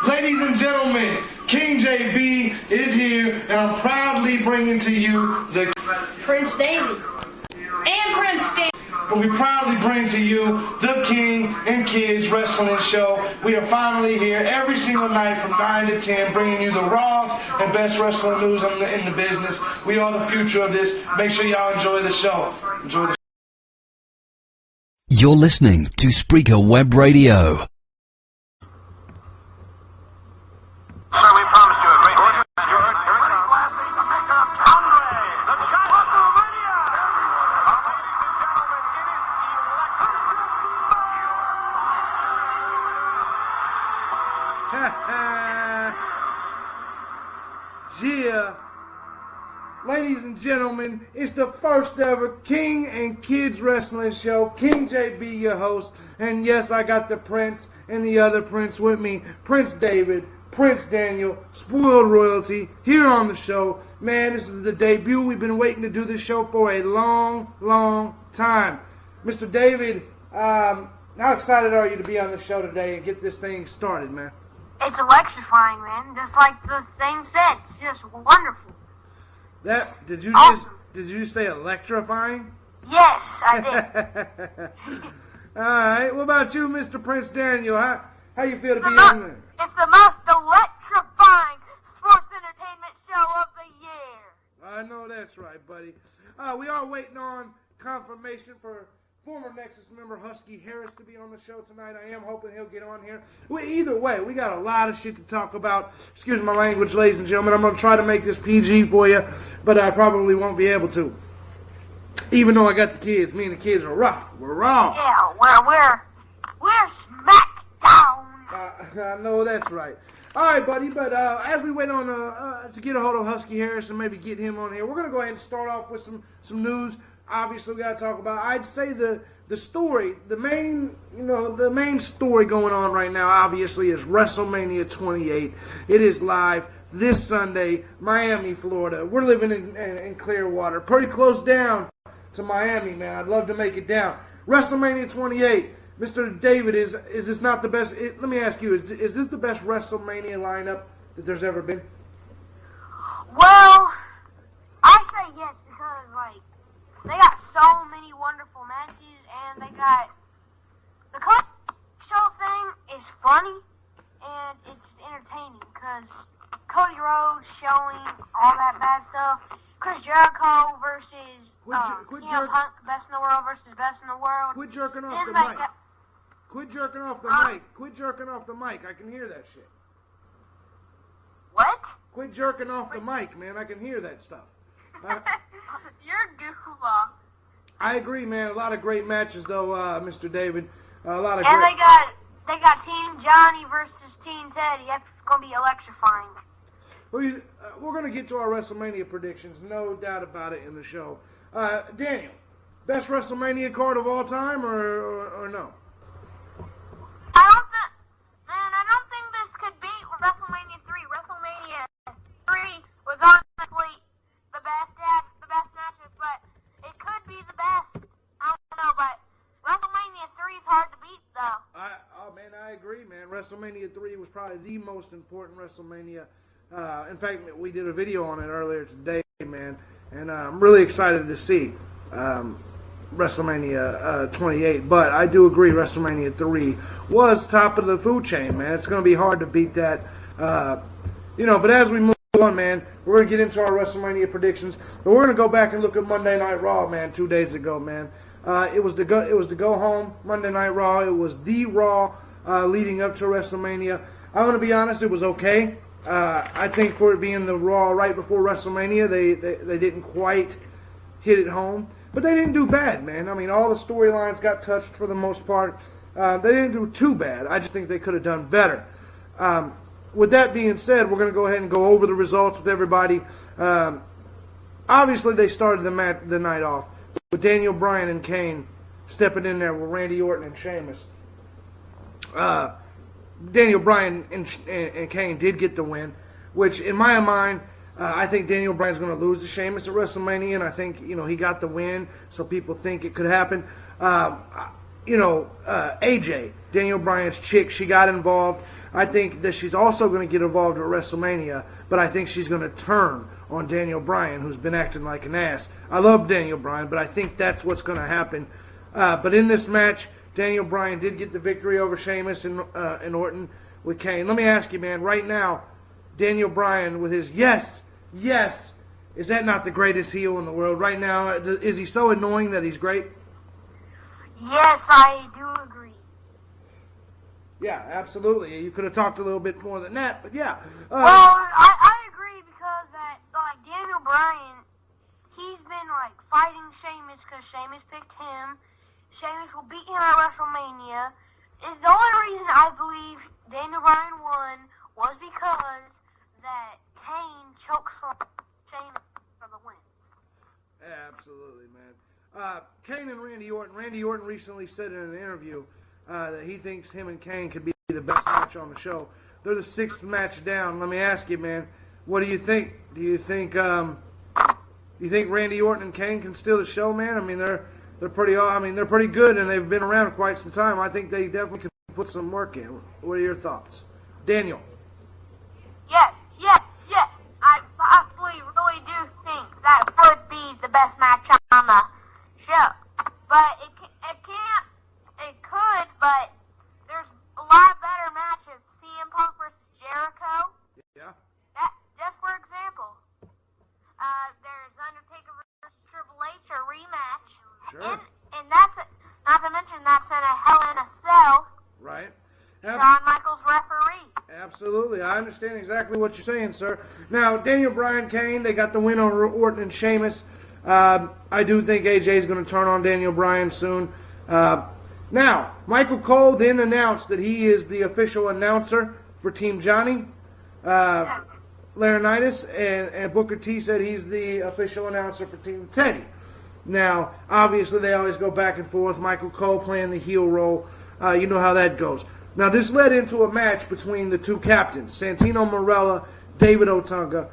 Ladies and gentlemen, King JB is here, and I'm proudly bringing to you the Prince David and Prince David. But we proudly bring to you the King and Kids Wrestling Show. We are finally here every single night from 9 to 10, bringing you the rawest and best wrestling news in the business. We are the future of this. Make sure y'all enjoy the show. Enjoy the show. You're listening to Spreaker Web Radio. Sir, we promised you a great match. Winning Blassie, the maker of Andre, the giant of WrestleMania. Ladies and gentlemen, it's the first ever King and Kids Wrestling Show. King JB, your host. And yes, I got the Prince and the other Prince with me. Prince David, Prince Daniel, Spoiled Royalty, here on the show. Man, this is the debut. We've been waiting to do this show for a long, long time. Mr. David, how excited are you to be on the show today and get this thing started, man? It's electrifying, man. Just like the thing said, it's just wonderful. Did you Awesome. did you say electrifying? Yes, I did. All right. What about you, Mr. Prince Daniel? How you feel to be on there? It's the most electrifying sports entertainment show of the year. I know that's right, buddy. We are waiting on confirmation for former Nexus member Husky Harris to be on the show tonight. I am hoping he'll get on here. Either way, we got a lot of shit to talk about. Excuse my language, ladies and gentlemen. I'm going to try to make this PG for you, but I probably won't be able to. Even though I got the kids. Me and the kids are rough. We're raw. Yeah, we're smackdown. I know that's right. All right, buddy, but as we wait on to get a hold of Husky Harris and maybe get him on here, we're going to go ahead and start off with some news. Obviously, we got to talk about. I'd say the story, the main story going on right now, obviously, is WrestleMania 28. It is live this Sunday, Miami, Florida. We're living in Clearwater, pretty close down to Miami, man. I'd love to make it down. WrestleMania 28. Mr. David, is this not the best? Let me ask you: is this the best WrestleMania lineup that there's ever been? Well, I say yes because they got so many wonderful matches, and they got the show thing is funny and it's entertaining because Cody Rhodes showing all that bad stuff. Chris Jericho versus CM Punk, best in the world versus best in the world. Quit jerking off the mic. Quit jerking off the mic. Quit jerking off the mic. I can hear that shit. What? Quit jerking off the mic, man. I can hear that stuff. You're a goofball. I agree, man. A lot of great matches, though, Mr. David. A lot of. And they got Team Johnny versus Team Teddy. That's gonna be electrifying. We're going to get to our WrestleMania predictions, no doubt about it, in the show. Daniel, best WrestleMania card of all time, or no? I don't think this could beat WrestleMania 3. WrestleMania 3 was honestly the best matches, but it could be the best. I don't know, but WrestleMania 3 is hard to beat, though. I agree, man. WrestleMania 3 was probably the most important WrestleMania. In fact, we did a video on it earlier today, man, and I'm really excited to see WrestleMania 28. But I do agree, WrestleMania 3 was top of the food chain, man. It's going to be hard to beat that, But as we move on, man, we're going to get into our WrestleMania predictions. But we're going to go back and look at Monday Night Raw, man. 2 days ago, man. It was the go home Monday Night Raw. It was the Raw leading up to WrestleMania. I'm going to be honest, it was okay. I think for it being the Raw right before WrestleMania, they didn't quite hit it home. But they didn't do bad, man. I mean, all the storylines got touched for the most part. They didn't do too bad. I just think they could have done better. With that being said, we're going to go ahead and go over the results with everybody. Obviously, they started the night off with Daniel Bryan and Kane stepping in there with Randy Orton and Sheamus. Daniel Bryan and Kane did get the win, which in my mind, I think Daniel Bryan's going to lose to Sheamus at WrestleMania, and I think he got the win, so people think it could happen. AJ, Daniel Bryan's chick, she got involved. I think that she's also going to get involved at WrestleMania, but I think she's going to turn on Daniel Bryan, who's been acting like an ass. I love Daniel Bryan, but I think that's what's going to happen. But in this match, Daniel Bryan did get the victory over Sheamus and Orton with Kane. Let me ask you, man, right now, Daniel Bryan with his yes, is that not the greatest heel in the world? Right now, is he so annoying that he's great? Yes, I do agree. Yeah, absolutely. You could have talked a little bit more than that, but yeah. Well, I agree because like Daniel Bryan, he's been like fighting Sheamus because Sheamus picked him. Sheamus will beat him at WrestleMania. Is the only reason I believe Daniel Bryan won was because that Kane chokeslammed Sheamus for the win. Absolutely, man. Kane and Randy Orton. Randy Orton recently said in an interview that he thinks him and Kane could be the best match on the show. They're the 6th match down. Let me ask you, man, what do you think? Do you think Randy Orton and Kane can steal the show, man? I mean, they're pretty good, and they've been around quite some time. I think they definitely can put some work in. What are your thoughts, Daniel? Yes. I possibly really do think that would be the best match on the show. But it could, but there's a lot better matches. CM Punk versus Jericho. Yeah. Just for example, there's Undertaker versus Triple H, a rematch. Sure. And that's not to mention that's in a Hell in a Cell. Right. Shawn Michaels referee. Absolutely. I understand exactly what you're saying, sir. Now, Daniel Bryan, Kane, they got the win over Orton and Sheamus. I do think AJ is going to turn on Daniel Bryan soon. Now, Michael Cole then announced that he is the official announcer for Team Johnny. Laurinaitis and Booker T said he's the official announcer for Team Teddy. Now, obviously, they always go back and forth. Michael Cole playing the heel role. You know how that goes. Now, this led into a match between the two captains, Santino Marella, David Otunga.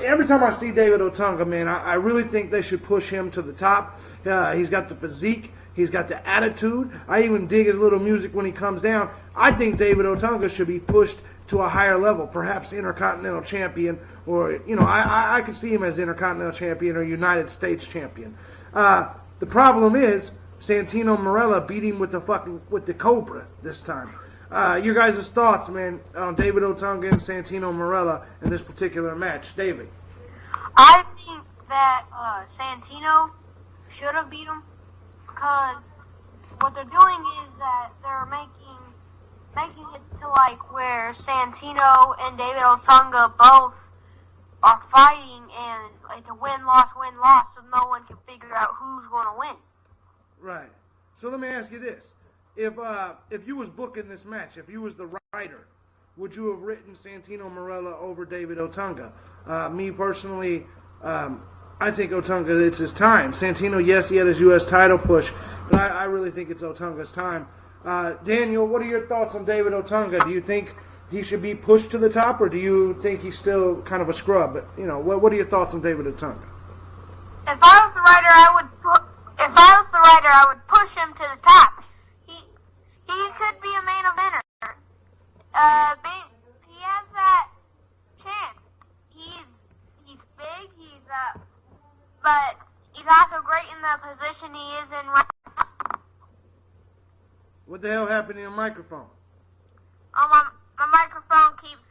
Every time I see David Otunga, man, I really think they should push him to the top. He's got the physique. He's got the attitude. I even dig his little music when he comes down. I think David Otunga should be pushed to a higher level, perhaps Intercontinental Champion, or, I could see him as Intercontinental Champion or United States Champion. The problem is, Santino Marella beat him with the Cobra this time. Your guys' thoughts, man, on David Otunga and Santino Marella in this particular match. David? I think that Santino should have beat him because what they're doing is that they're making it to like where Santino and David Otunga both are fighting and it's a win-loss, so no one can figure out who's going to win. Right. So let me ask you this. If you was booking this match, if you was the writer, would you have written Santino Marella over David Otunga? Me personally, I think Otunga, it's his time. Santino, yes, he had his U.S. title push, but I really think it's Otunga's time. Daniel, what are your thoughts on David Otunga? Do you think he should be pushed to the top, or do you think he's still kind of a scrub? What are your thoughts on David Otunga? If I was the writer, I would push him to the top. He could be a main eventer. He has that chance. He's big. But he's also great in the position he is in right now. What the hell happened to your microphone? Oh, my microphone keeps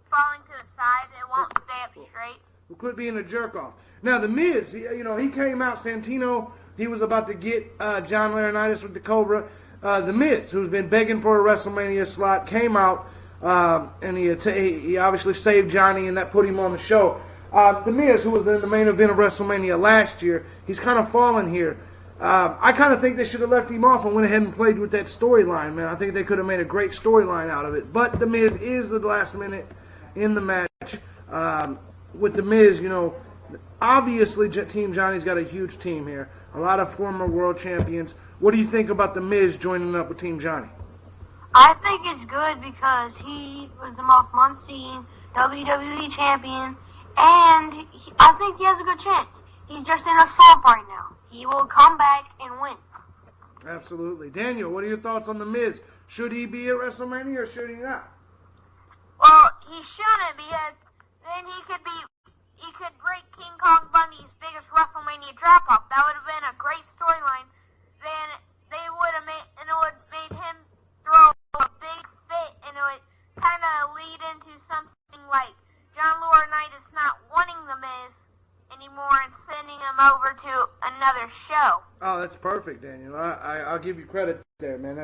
falling to the side. It won't stay up straight. Who quit being a jerk off. Now the Miz, he came out. Santino, he was about to get John Laurinaitis with the Cobra. The Miz, who's been begging for a WrestleMania slot, came out and he obviously saved Johnny, and that put him on the show. The Miz, who was in the main event of WrestleMania last year, he's kind of fallen here. I kind of think they should have left him off and went ahead and played with that storyline, man. I think they could have made a great storyline out of it. But The Miz is the last minute in the match. With The Miz, obviously Team Johnny's got a huge team here. A lot of former world champions. What do you think about The Miz joining up with Team Johnny? I think it's good because he was the most month-seen WWE champion, and I think he has a good chance. He's just in a slump right now. He will come back and win. Absolutely. Daniel, what are your thoughts on The Miz? Should he be at WrestleMania or should he not? he shouldn't, because then he could break King Kong Bundy's biggest WrestleMania drop-off. That would have been a great storyline. Then they would have made him throw a big fit, and it would kind of lead into something like John Laurinaitis not wanting The Miz anymore and sending him over to another show. Oh, that's perfect, Daniel. I'll give you credit there, man.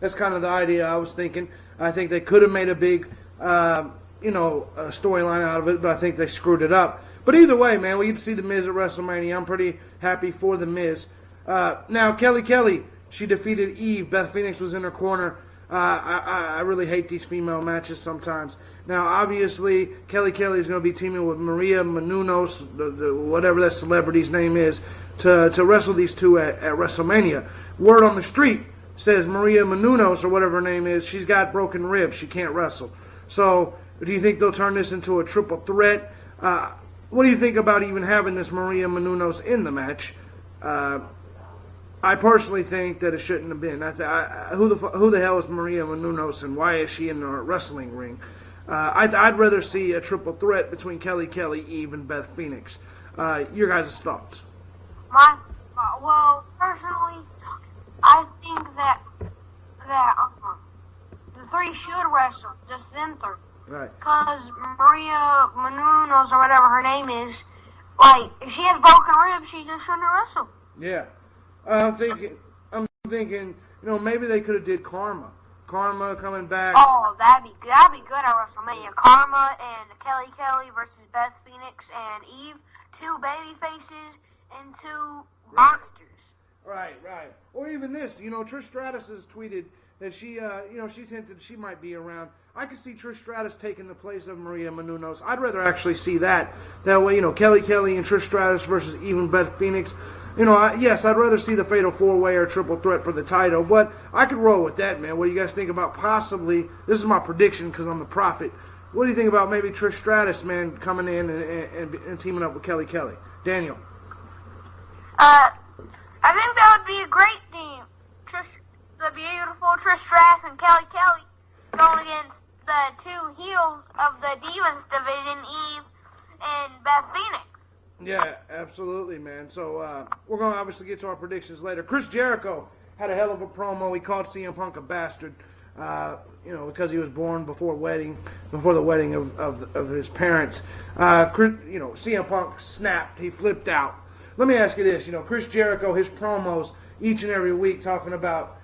That's kind of the idea I was thinking. I think they could have made a big, storyline out of it, but I think they screwed it up. But either way, man, we get to see The Miz at WrestleMania. I'm pretty happy for The Miz. Now, Kelly, she defeated Eve. Beth Phoenix was in her corner. I really hate these female matches sometimes. Now, obviously, Kelly is going to be teaming with Maria Menounos, whatever that celebrity's name is, to wrestle these two at WrestleMania. Word on the street says Maria Menounos, or whatever her name is, she's got broken ribs. She can't wrestle. So, do you think they'll turn this into a triple threat? What do you think about even having this Maria Menounos in the match? I personally think that it shouldn't have been. Who the hell is Maria Menounos, and why is she in the wrestling ring? I'd rather see a triple threat between Kelly, Eve, and Beth Phoenix. Your guys' thoughts? Well, personally, I think that the three should wrestle, just them three. Right. Because Maria Menounos, or whatever her name is, like, if she has broken ribs, she just shouldn't wrestle. Yeah. I'm thinking, maybe they could have did Karma. Karma coming back. Oh, that'd be good at WrestleMania. Karma and Kelly versus Beth Phoenix and Eve, two baby faces and two monsters. Right. Or even this, Trish Stratus has tweeted that she, she's hinted she might be around. I could see Trish Stratus taking the place of Maria Menounos. I'd rather actually see that. That way, Kelly and Trish Stratus versus even Beth Phoenix. Yes, I'd rather see the Fatal 4-Way or Triple Threat for the title, but I could roll with that, man. What do you guys think about possibly, this is my prediction because I'm the prophet, what do you think about maybe Trish Stratus, man, coming in and teaming up with Kelly? Daniel? I think that would be a great team. The beautiful Trish Stratus and Kelly going against the two heels of the Divas division, Eve and Beth Phoenix. Yeah, absolutely, man. So we're going to obviously get to our predictions later. Chris Jericho had a hell of a promo. He called CM Punk a bastard, because he was born before the wedding of his parents. CM Punk snapped. He flipped out. Let me ask you this. Chris Jericho, his promos each and every week talking about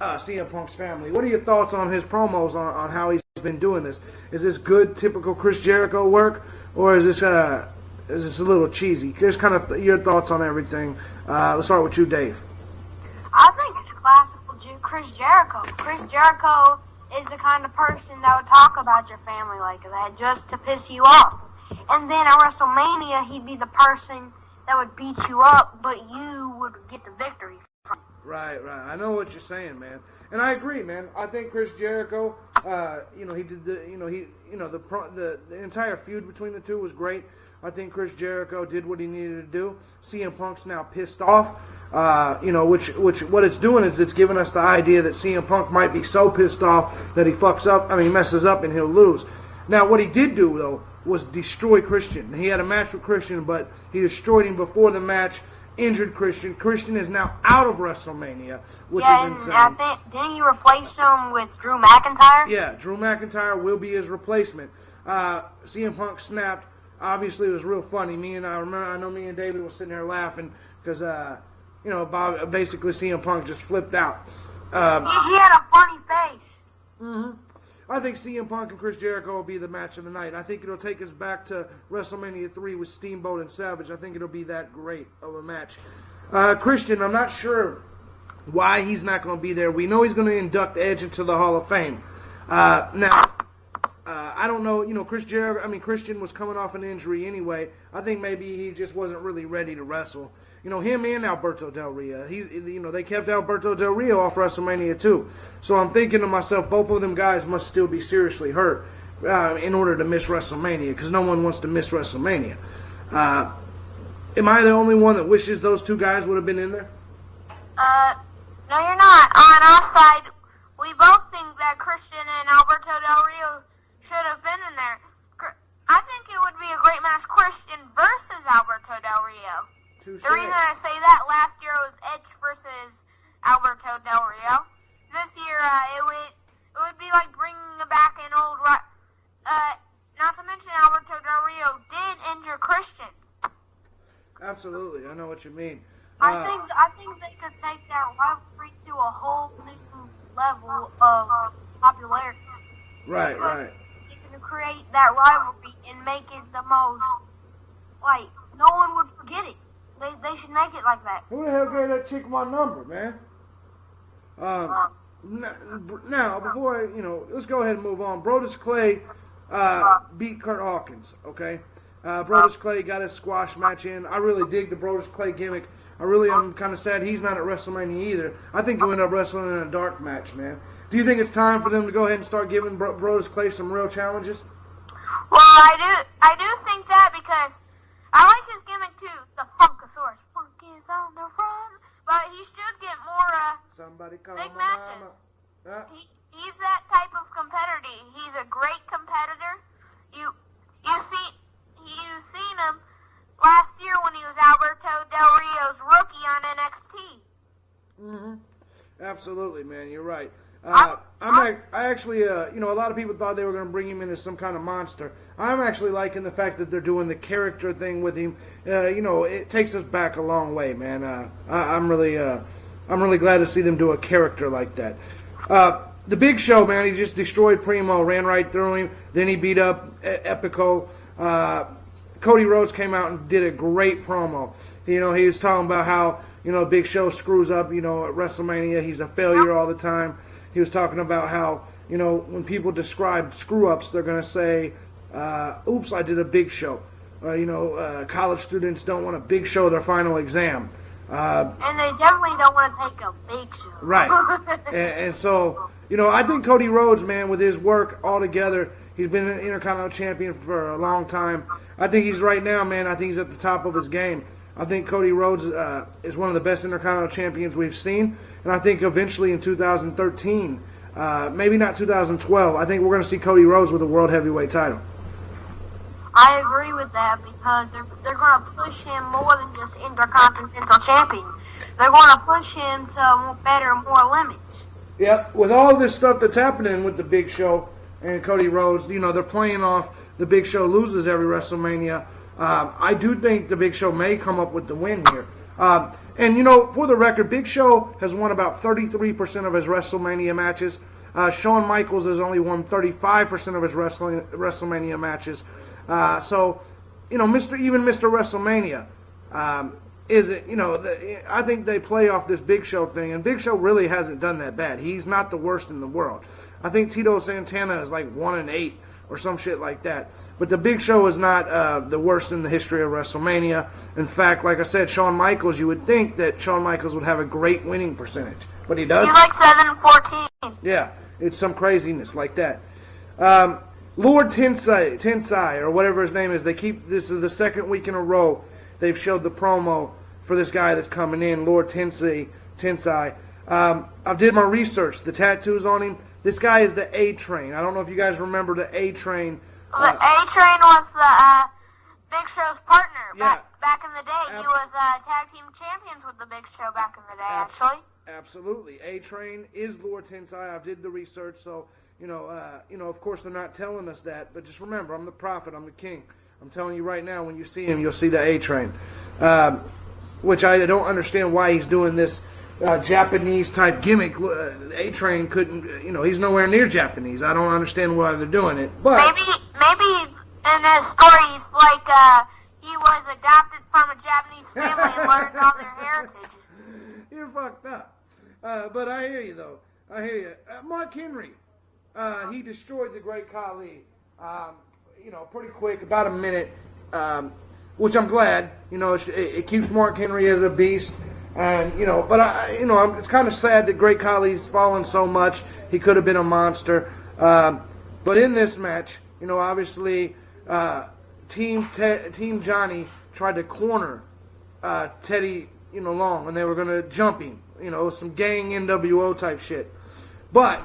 CM Punk's family. What are your thoughts on his promos on how he's been doing this? Is this good, typical Chris Jericho work? Or is this a little cheesy? Just kind of your thoughts on everything. Let's start with you, Dave. I think it's classical Chris Jericho. Chris Jericho is the kind of person that would talk about your family like that just to piss you off. And then at WrestleMania, he'd be the person that would beat you up, but you would get the victory from it. Right. I know what you're saying, man, and I agree, man. I think Chris Jericho, he did the entire feud between the two was great. I think Chris Jericho did what he needed to do. CM Punk's now pissed off, which what it's doing is it's giving us the idea that CM Punk might be so pissed off that he messes up and he'll lose. Now, what he did do though was destroy Christian. He had a match with Christian, but he destroyed him before the match. Injured Christian. Christian is now out of WrestleMania, which is insane. I think, didn't you replace him with Drew McIntyre? Yeah, Drew McIntyre will be his replacement. CM Punk snapped. Obviously, it was real funny. I know me and David was sitting there laughing because, basically CM Punk just flipped out. He had a funny face. Mm-hmm. I think CM Punk and Chris Jericho will be the match of the night. I think it'll take us back to WrestleMania 3 with Steamboat and Savage. I think it'll be that great of a match. Christian, I'm not sure why he's not going to be there. We know he's going to induct Edge into the Hall of Fame. I don't know. Christian was coming off an injury anyway. I think maybe he just wasn't really ready to wrestle. Him and Alberto Del Rio. They kept Alberto Del Rio off WrestleMania too. So I'm thinking to myself, both of them guys must still be seriously hurt in order to miss WrestleMania, because no one wants to miss WrestleMania. Am I the only one that wishes those two guys would have been in there? No, you're not. On our side, we both think that Christian and Alberto Del Rio should have been in there. I think it would be a great match, Christian versus Alberto Del Rio. Touché. The reason I say that, last year was Edge versus Alberto Del Rio. This year, it would be like bringing back an old. Not to mention Alberto Del Rio did injure Christian. Absolutely, I know what you mean. I think they could take that rivalry to a whole new level of popularity. Right. They can create that rivalry and make it the most, like, no one would forget it. They should make it like that. Who the hell gave that chick my number, man? Now, before let's go ahead and move on. Brodus Clay beat Kurt Hawkins, okay? Brodus Clay got his squash match in. I really dig the Brodus Clay gimmick. I really am kind of sad he's not at WrestleMania either. I think he'll end up wrestling in a dark match, man. Do you think it's time for them to go ahead and start giving Brodus Clay some real challenges? Well, I do think that because I like his gimmick too, the Funkasaurus. Funk is on the run. But he should get more Somebody call big my matches. mama. He's that type of competitor. He's a great competitor. You've seen him last year when he was Alberto Del Rio's rookie on NXT. Mm-hmm. Absolutely, man. You're right. I actually, a lot of people thought they were going to bring him in as some kind of monster. I'm actually liking the fact that they're doing the character thing with him. It takes us back a long way, man. I'm really glad to see them do a character like that. The Big Show, man, he just destroyed Primo, ran right through him. Then he beat up Epico. Cody Rhodes came out and did a great promo. He was talking about how, Big Show screws up, at WrestleMania. He's a failure all the time. He was talking about how, when people describe screw-ups, they're going to say, oops, I did a Big Show. College students don't want a Big Show their final exam. And they definitely don't want to take a Big Show. Right. and so, I think Cody Rhodes, man, with his work all together, he's been an Intercontinental Champion for a long time. I think he's right now, man, I think he's at the top of his game. I think Cody Rhodes is one of the best Intercontinental Champions we've seen. And I think eventually in 2013, maybe not 2012, I think we're going to see Cody Rhodes with a World Heavyweight title. I agree with that because they're going to push him more than just Intercontinental Champion. They're going to push him to more limits. Yep, with all this stuff that's happening with the Big Show and Cody Rhodes, they're playing off the Big Show loses every WrestleMania. I do think the Big Show may come up with the win here. And, for the record, Big Show has won about 33% of his WrestleMania matches. Shawn Michaels has only won 35% of his WrestleMania matches. So, Mr. WrestleMania I think they play off this Big Show thing, and Big Show really hasn't done that bad. He's not the worst in the world. I think Tito Santana is like 1-8 or some shit like that. But the Big Show is not the worst in the history of WrestleMania. In fact, like I said, Shawn Michaels, you would think that Shawn Michaels would have a great winning percentage. But he does. He's like 7-14. Yeah, it's some craziness like that. Lord Tensai, or whatever his name is, this is the second week in a row they've showed the promo for this guy that's coming in, Lord Tensai. I did my research. The tattoos on him. This guy is the A-Train. I don't know if you guys remember the A-Train. The A-Train was the Big Show's partner back in the day. He was tag team champions with the Big Show back in the day, actually. Absolutely. A-Train is Lord Tensai. I did the research, so, of course they're not telling us that, but just remember, I'm the prophet, I'm the king. I'm telling you right now, when you see him, you'll see the A-Train. Which I don't understand why he's doing this Japanese-type gimmick. A-Train couldn't, he's nowhere near Japanese. I don't understand why they're doing it. But maybe in his story, he's like he was adopted from a Japanese family and learned all their heritage. You're fucked up. But I hear you, though. I hear you. Mark Henry, he destroyed the Great Khali, pretty quick, about a minute, which I'm glad. It keeps Mark Henry as a beast. And, but it's kind of sad that Great Khali's fallen so much. He could have been a monster. But in this match, obviously, Team Johnny tried to corner Teddy, Long, and they were going to jump him. Some gang NWO type shit. But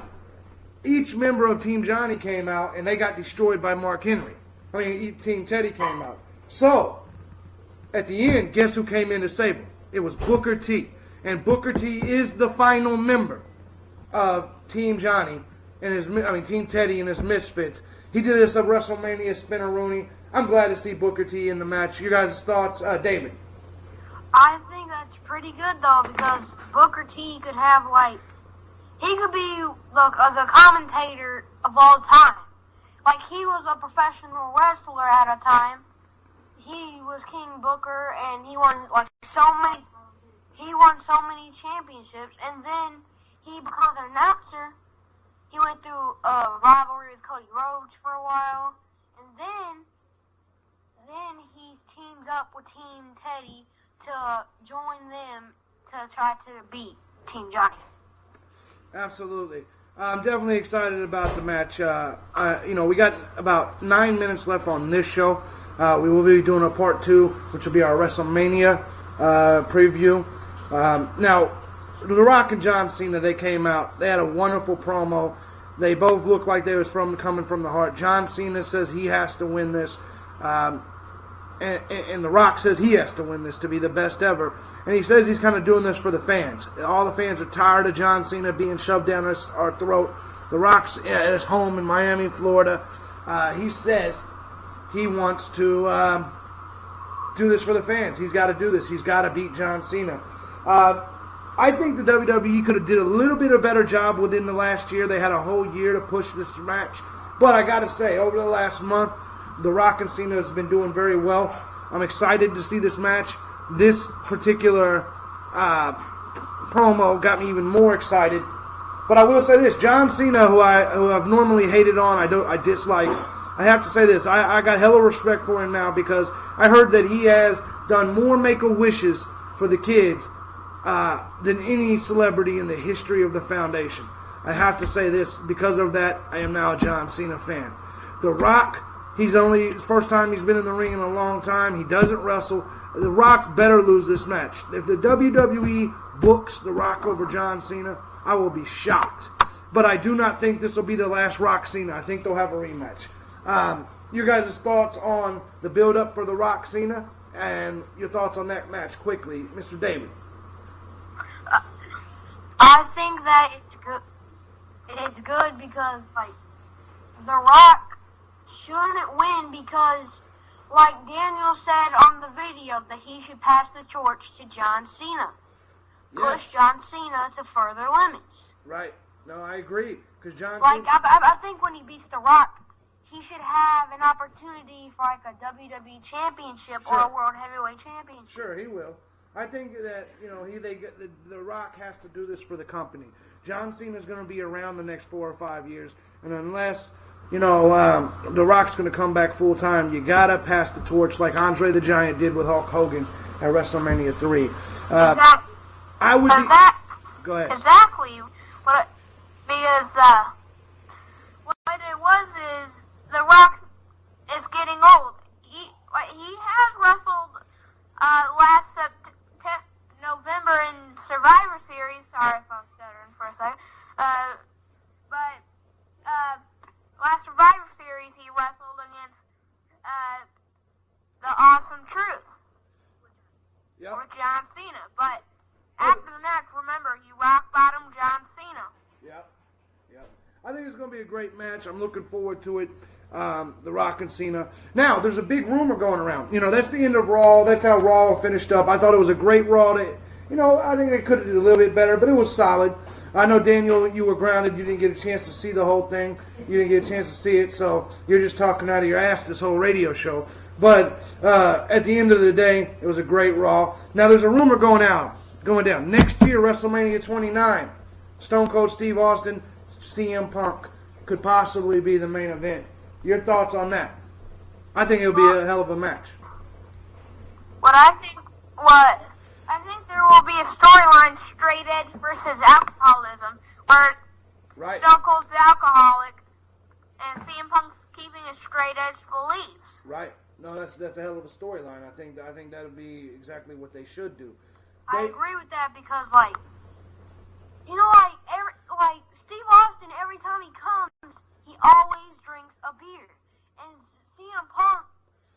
each member of Team Johnny came out, and they got destroyed by Mark Henry. I mean, Team Teddy came out. So, at the end, guess who came in to save him? It was Booker T. And Booker T is the final member of Team Johnny and Team Teddy and his Misfits. He did this at WrestleMania Spinneroonie. I'm glad to see Booker T in the match. Your guys' thoughts, David? I think that's pretty good though, because Booker T could have he could be the commentator of all time. Like, he was a professional wrestler at a time. He was King Booker, and he won so many championships, and then he becomes an announcer. He went through a rivalry with Cody Rhodes for a while, and then he teams up with Team Teddy to join them to try to beat Team Johnny. Absolutely. I'm definitely excited about the match. We got about 9 minutes left on this show. We will be doing a part 2, which will be our WrestleMania preview. Now, The Rock and John Cena, they came out. They had a wonderful promo. They both looked like they was coming from the heart. John Cena says he has to win this. And The Rock says he has to win this to be the best ever. And he says he's kind of doing this for the fans. All the fans are tired of John Cena being shoved down our throat. The Rock's at his home in Miami, Florida. He says he wants to do this for the fans. He's got to do this. He's got to beat John Cena. I think the WWE could have did a little bit of a better job within the last year. They had a whole year to push this match. But I got to say, over the last month, The Rock and Cena has been doing very well. I'm excited to see this match. This particular promo got me even more excited. But I will say this: John Cena, who I've normally hated on, I dislike. I have to say this: I got hella respect for him now, because I heard that he has done more Make-A-Wishes for the kids than any celebrity in the history of the foundation. I have to say this: because of that, I am now a John Cena fan. The Rock, it's the first time he's been in the ring in a long time. He doesn't wrestle. The Rock better lose this match. If the WWE books The Rock over John Cena, I will be shocked. But I do not think this will be the last Rock Cena. I think they'll have a rematch. Your guys' thoughts on the build-up for The Rock Cena, and your thoughts on that match quickly, Mr. David. I think that it's good. It's good because The Rock shouldn't win, because like Daniel said on the video, that he should pass the torch to John Cena. Push John Cena to further limits. Right. No, I agree. Because John Cena... I think when he beats The Rock, he should have an opportunity for a WWE Championship or a World Heavyweight Championship. Sure, he will. I think that, The Rock has to do this for the company. John Cena's going to be around the next 4 or 5 years, and unless... The Rock's going to come back full time. You got to pass the torch like Andre the Giant did with Hulk Hogan at WrestleMania 3. Exactly. I would Go ahead. Exactly. Because what it was is The Rock is getting old. He has wrestled last November in Survivor Series. Sorry if I was stuttering for a second. Last Survivor Series, he wrestled against the Awesome Truth. Yep. Or John Cena. But after the match, remember, he rock bottom John Cena. Yep. I think it's going to be a great match. I'm looking forward to it. The Rock and Cena. Now, there's a big rumor going around. That's the end of Raw. That's how Raw finished up. I thought it was a great Raw. I think they could have did a little bit better, but it was solid. I know, Daniel, you were grounded. You didn't get a chance to see the whole thing. You didn't get a chance to see it, so you're just talking out of your ass this whole radio show. But at the end of the day, it was a great Raw. Now, there's a rumor going down. Next year, WrestleMania 29, Stone Cold Steve Austin, CM Punk could possibly be the main event. Your thoughts on that? I think it'll be a hell of a match. I think there will be a storyline, straight edge versus alcoholism, where Stone Cold's the alcoholic and CM Punk's keeping his straight edge beliefs. Right. No, that's a hell of a storyline. I think that'll be exactly what they should do. I agree with that because, Steve Austin, every time he comes, beer. And CM Punk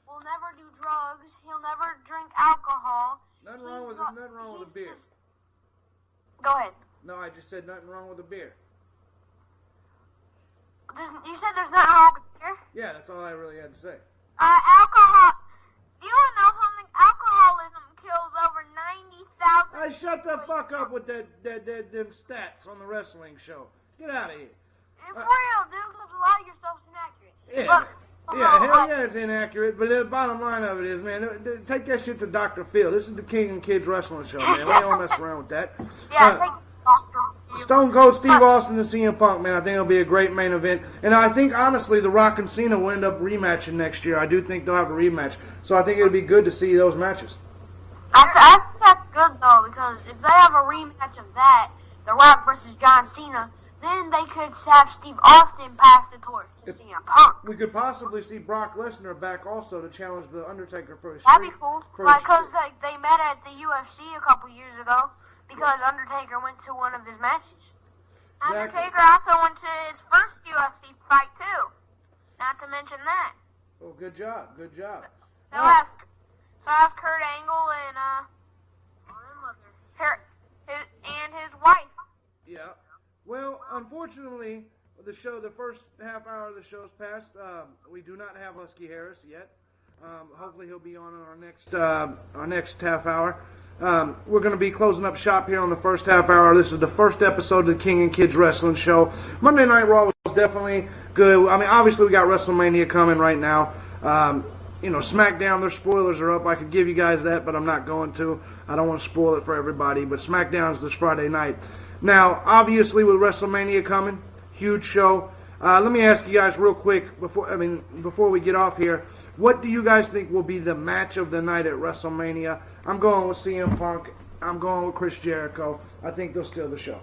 will never do drugs. He'll never drink alcohol. Nothing wrong with a beer. Go ahead. No, I just said nothing wrong with a beer. You said there's nothing wrong with beer? Yeah, that's all I really had to say. Alcohol. You want to know something? Alcoholism kills over 90,000. Hey, shut the fuck up with them stats on the wrestling show. Get out of here. For real, dude, because a lot of your stuff's inaccurate. Yeah. Hell yeah, it's inaccurate, but the bottom line of it is, man, take that shit to Dr. Phil. This is the King and Kids Wrestling Show, man. We don't mess around with that. Yeah, take Dr. Phil. Stone Cold Steve Austin and CM Punk, man, I think it'll be a great main event. And I think, honestly, The Rock and Cena will end up rematching next year. I do think they'll have a rematch. So I think it'll be good to see those matches. I think that's good, though, because if they have a rematch of that, The Rock versus John Cena, then they could have Steve Austin pass the torch to CM Punk. We could possibly see Brock Lesnar back also to challenge The Undertaker for a That'd be cool. Because they met at the UFC a couple years ago because Undertaker went to one of his matches. Exactly. Undertaker also went to his first UFC fight, too. Not to mention that. Oh, good job. Good job. So ask Kurt Angle and his wife. Yeah. Well, unfortunately, the first half hour of the show's passed. We do not have Husky Harris yet. Hopefully, he'll be on our next half hour. We're going to be closing up shop here on the first half hour. This is the first episode of the King and Kids Wrestling Show. Monday Night Raw was definitely good. I mean, obviously, we got WrestleMania coming right now. SmackDown, their spoilers are up. I could give you guys that, but I'm not going to. I don't want to spoil it for everybody. But SmackDown is this Friday night. Now, obviously, with WrestleMania coming, huge show. Let me ask you guys real quick before we get off here. What do you guys think will be the match of the night at WrestleMania? I'm going with CM Punk. I'm going with Chris Jericho. I think they'll steal the show.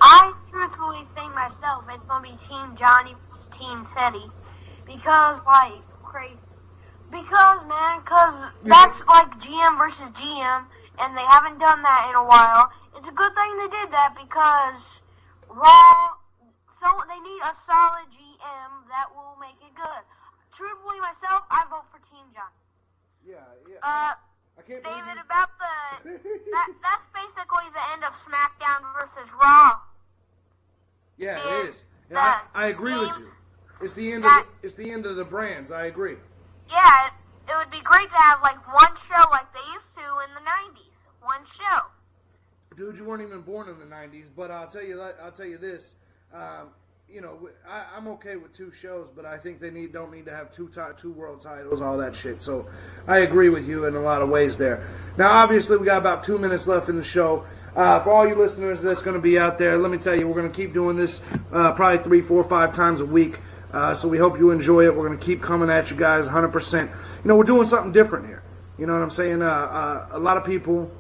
I truthfully think myself it's going to be Team Johnny versus Team Teddy. Because, crazy. Because that's like GM versus GM, and they haven't done that in a while. It's a good thing they did that because Raw, so they need a solid GM that will make it good. Truthfully, myself, I vote for Team John. Yeah. I can't David, about that's basically the end of SmackDown versus Raw. Yeah, it is. Yeah, I agree with you. It's the end of the brands. I agree. Yeah, it would be great to have one show like they used to in the 90s. One show. Dude, you weren't even born in the 90s, but I'll tell you this. I'm okay with two shows, but I think they don't need to have two world titles, all that shit. So I agree with you in a lot of ways there. Now, obviously, we got about 2 minutes left in the show. For all you listeners that's going to be out there, let me tell you, we're going to keep doing this probably 3, 4, 5 times a week. So we hope you enjoy it. We're going to keep coming at you guys 100%. We're doing something different here. You know what I'm saying? A lot of people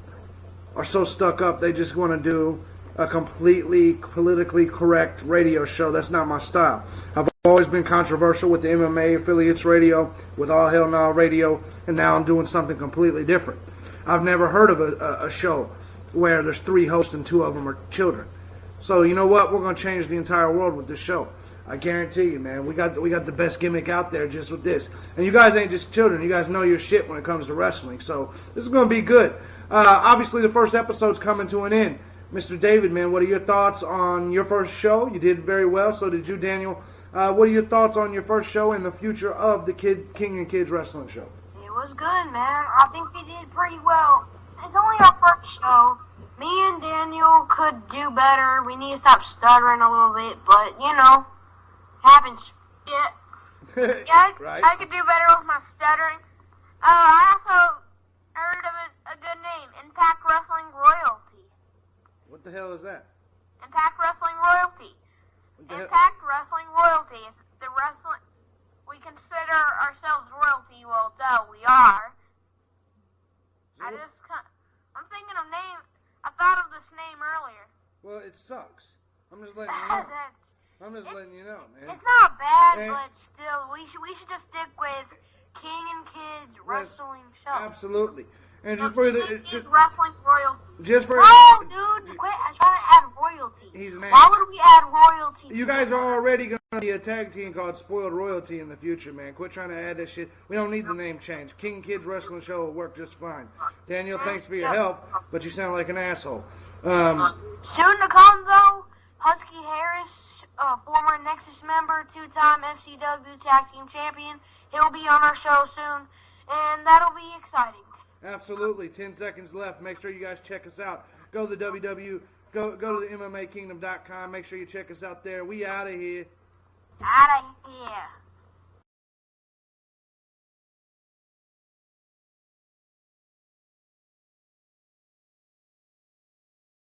are so stuck up, they just want to do a completely politically correct radio show. That's not my style. I've always been controversial with the MMA affiliates radio, with All Hell Nah Radio, and now I'm doing something completely different. I've never heard of a show where there's 3 hosts and 2 of them are children. So you know what? We're going to change the entire world with this show. I guarantee you, man. We got the best gimmick out there just with this. And you guys ain't just children. You guys know your shit when it comes to wrestling. So this is going to be good. Obviously, the first episode's coming to an end. Mr. David, man, what are your thoughts on your first show? You did very well. So did you, Daniel. What are your thoughts on your first show and the future of the King and Kids Wrestling Show? It was good, man. I think we did pretty well. It's only our first show. Me and Daniel could do better. We need to stop stuttering a little bit, but, happens. Yeah, right. I could do better with my stuttering. I also heard of a good name, Impact Wrestling Royalty. What the hell is that? Impact Wrestling Royalty. Impact Wrestling Royalty is the wrestling. We consider ourselves royalty. Well, duh, we are. I'm thinking of name. I thought of this name earlier. Well, it sucks. I'm just letting you know. Letting you know, man. It's not bad, but still, we should just stick with King and Kids Wrestling Show. Absolutely. And just for Wrestling Royalty. Just for dude, quit trying to add royalty. He's an Why would we add royalty? You guys guys are already going to be a tag team called Spoiled Royalty in the future, man. Quit trying to add that shit. We don't need the name change. King Kids Wrestling Show will work just fine. Daniel, thanks for your help, but you sound like an asshole. Soon to come, though, Husky Harris, former Nexus member, 2-time FCW Tag Team Champion. He'll be on our show soon, and that'll be exciting. Absolutely. 10 seconds left. Make sure you guys check us out. Go to the Go to the MMAKingdom.com. Make sure you check us out there. We out of here. Out of here.